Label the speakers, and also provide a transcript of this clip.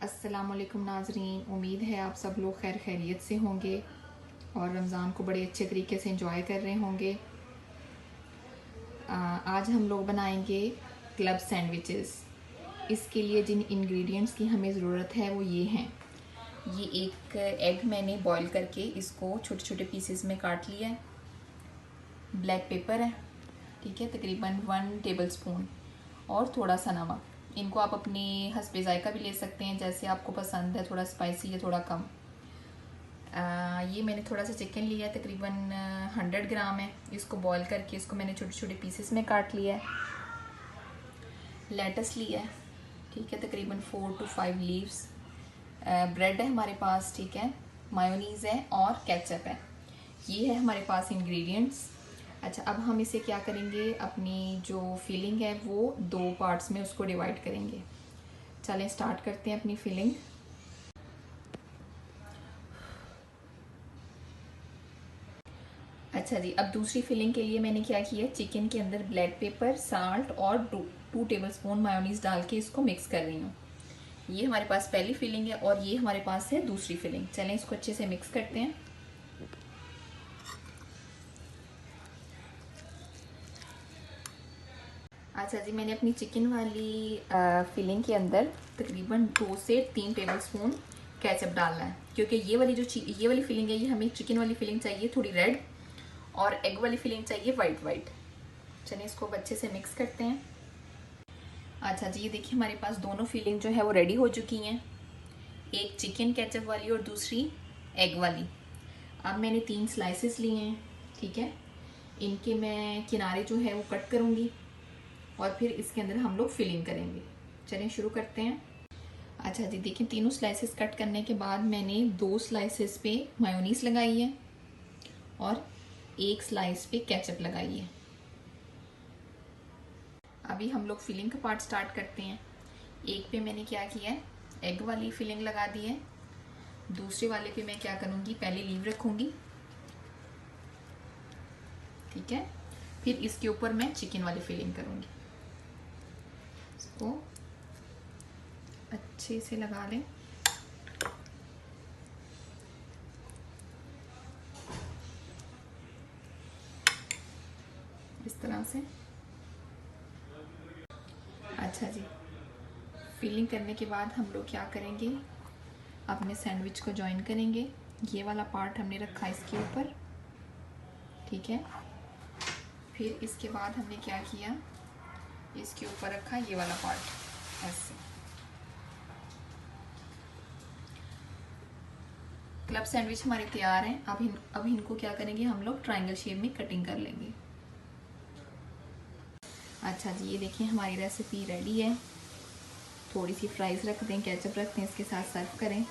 Speaker 1: अस्सलामुअलैकुम नाजरीन, उम्मीद है आप सब लोग खैर खैरियत से होंगे और रमज़ान को बड़े अच्छे तरीके से एंजॉय कर रहे होंगे। आज हम लोग बनाएंगे क्लब सैंडविचेस। इसके लिए जिन इंग्रेडिएंट्स की हमें ज़रूरत है वो ये हैं। ये एक एग मैंने बॉईल करके इसको छोटे छोटे पीसेस में काट लिया है। ब्लैक पेपर है, ठीक है, तकरीबन 1 टेबलस्पून, और थोड़ा सा नमक। इनको आप अपने हस्बे ज़ायका भी ले सकते हैं, जैसे आपको पसंद है, थोड़ा स्पाइसी या थोड़ा कम। ये मैंने थोड़ा सा चिकन लिया है, तकरीबन 100 ग्राम है। इसको बॉईल करके इसको मैंने छोटे छोटे पीसेस में काट लिया है। लेटस लिया है, ठीक है, तकरीबन 4 to 5 लीव्स। ब्रेड है हमारे पास, ठीक है, मायोनीज़ है और केचप है। ये है हमारे पास इंग्रेडिएंट्स। अच्छा, अब हम इसे क्या करेंगे, अपनी जो फिलिंग है वो 2 पार्ट्स में उसको डिवाइड करेंगे। चलें स्टार्ट करते हैं अपनी फिलिंग। अच्छा जी, अब दूसरी फिलिंग के लिए मैंने क्या किया, चिकन के अंदर ब्लैक पेपर, साल्ट और 2 टेबलस्पून मायोनीज़ डाल के इसको मिक्स कर रही हूँ। ये हमारे पास पहली फिलिंग है और ये हमारे पास है दूसरी फिलिंग। चलें इसको अच्छे से मिक्स करते हैं। अच्छा जी, मैंने अपनी चिकन वाली फिलिंग के अंदर तकरीबन 2 से 3 टेबलस्पून केचप डालना है, क्योंकि ये वाली फिलिंग है, ये हमें चिकन वाली फिलिंग चाहिए थोड़ी रेड, और एग वाली फिलिंग चाहिए वाइट वाइट। चलिए इसको अच्छे से मिक्स करते हैं। अच्छा जी, ये देखिए हमारे पास दोनों फिलिंग जो है वो रेडी हो चुकी हैं, एक चिकन केचप वाली और दूसरी एग वाली। अब मैंने 3 स्लाइसेस लिए हैं, ठीक है, इनके मैं किनारे जो है वो कट करूँगी और फिर इसके अंदर हम लोग फिलिंग करेंगे। चलिए शुरू करते हैं। अच्छा जी, देखिए तीनों स्लाइसेस कट करने के बाद मैंने 2 स्लाइसेस पे मायोनीज़ लगाई है और 1 स्लाइस पे केचप लगाई है। अभी हम लोग फिलिंग का पार्ट स्टार्ट करते हैं। एक पे मैंने क्या किया है, एग वाली फिलिंग लगा दी है। दूसरे वाले पे मैं क्या करूँगी, पहले लीव रखूँगी, ठीक है, फिर इसके ऊपर मैं चिकन वाली फिलिंग करूँगी। इसको अच्छे से लगा लें। इस तरह से। अच्छा जी, फिलिंग करने के बाद हम लोग क्या करेंगे, अपने सैंडविच को जॉइन करेंगे। ये वाला पार्ट हमने रखा इसके ऊपर, ठीक है, फिर इसके बाद हमने क्या किया, इसके ऊपर रखा ये वाला पार्ट ऐसे। क्लब सैंडविच हमारे तैयार हैं। अब इनको क्या करेंगे, हम लोग ट्रायंगल शेप में कटिंग कर लेंगे। अच्छा जी, ये देखिए हमारी रेसिपी रेडी है। थोड़ी सी फ्राइज़ रख दें, केचप रख दें, इसके साथ सर्व करें।